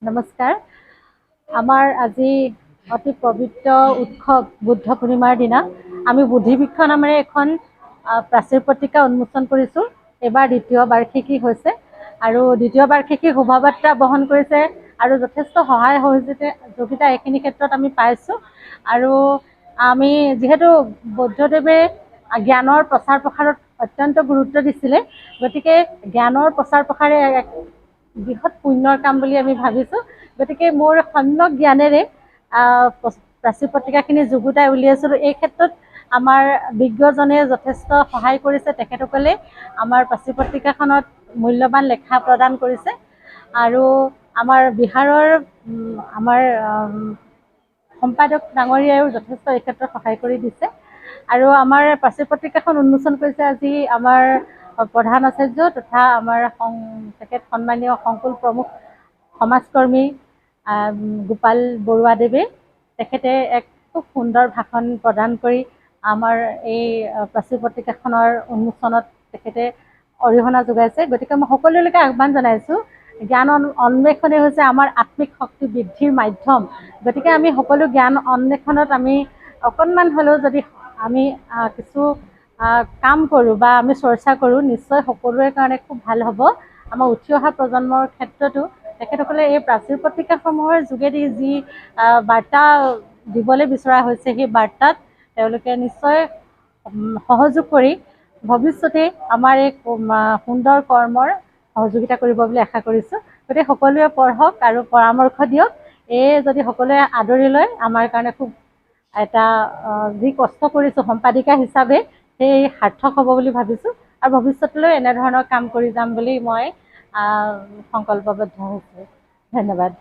নমস্কাৰ। আমাৰ আজি অতি পবিত্ৰ উৎসৱ বুদ্ধ পূৰ্ণিমাৰ দিনা আমি বুদ্ধিবৃক্ষ নামেৰে এখন প্ৰাচীৰ পত্ৰিকা উন্মোচন কৰিছোঁ। এইবাৰ দ্বিতীয় বাৰ্ষিকী হৈছে আৰু দ্বিতীয় বাৰ্ষিকী শোভাযাত্ৰা বহন কৰিছে আৰু যথেষ্ট সহায় সহযোগিতা এইখিনি ক্ষেত্ৰত আমি পাইছোঁ। আৰু আমি যিহেতু বুদ্ধদেৱে জ্ঞানৰ প্ৰচাৰ প্ৰসাৰত অত্যন্ত গুৰুত্ব দিছিলে, গতিকে জ্ঞানৰ প্ৰচাৰ প্ৰসাৰে এক বৃহৎ পুণ্যৰ কাম বুলি আমি ভাবিছোঁ। গতিকে মোৰ সম্যক জ্ঞানেৰে প্ৰাচীৰ পত্ৰিকাখিনি যুগুতাই উলিয়াইছিলোঁ। এই ক্ষেত্ৰত আমাৰ বিজ্ঞজনে যথেষ্ট সহায় কৰিছে। তেখেতসকলে আমাৰ প্ৰাচীৰ পত্ৰিকাখনত মূল্যৱান লেখা প্ৰদান কৰিছে আৰু আমাৰ বিহাৰৰ আমাৰ সম্পাদক ডাঙৰীয়াইও যথেষ্ট এই ক্ষেত্ৰত সহায় কৰি দিছে। আৰু আমাৰ প্ৰাচীৰ পত্ৰিকাখন উন্মোচন কৰিছে আজি আমাৰ প্ৰধান আচাৰ্য তথা আমাৰ তেখেত সন্মানীয় সংকুল প্ৰমুখ সমাজকৰ্মী গোপাল বৰুৱাদেৱে। তেখেতে এক খুব সুন্দৰ ভাষণ প্ৰদান কৰি আমাৰ এই প্ৰাচীৰ পত্ৰিকাখনৰ উন্মোচনত তেখেতে অৰিহণা যোগাইছে। গতিকে মই সকলোলৈকে আহ্বান জনাইছোঁ, জ্ঞান অন্বেষণে হৈছে আমাৰ আত্মিক শক্তি বৃদ্ধিৰ মাধ্যম। গতিকে আমি সকলো জ্ঞান অন্বেষণত আমি অকণমান হ'লেও যদি আমি কিছু কাম কৰোঁ বা আমি চৰ্চা কৰোঁ, নিশ্চয় সকলোৰে কাৰণে খুব ভাল হ'ব। আমাৰ উঠি অহা প্ৰজন্মৰ ক্ষেত্ৰতো তেখেতসকলে এই প্ৰাচীৰ পত্ৰিকাসমূহৰ যোগেদি যি বাৰ্তা দিবলৈ বিচৰা হৈছে, সেই বাৰ্তাত তেওঁলোকে নিশ্চয় সহযোগ কৰি ভৱিষ্যতে আমাৰ এই সুন্দৰ কৰ্মৰ সহযোগিতা কৰিব বুলি আশা কৰিছোঁ। গতিকে সকলোৱে পঢ়ক আৰু পৰামৰ্শ দিয়ক। এই যদি সকলোৱে আদৰি লয়, আমাৰ কাৰণে খুব এটা যি কষ্ট কৰিছোঁ সম্পাদিকা হিচাপে সেই সাৰ্থক হ'ব বুলি ভাবিছোঁ আৰু ভৱিষ্যতলৈ এনেধৰণৰ কাম কৰি যাম বুলি মই সংকল্পবদ্ধ হৈছোঁ। ধন্যবাদ।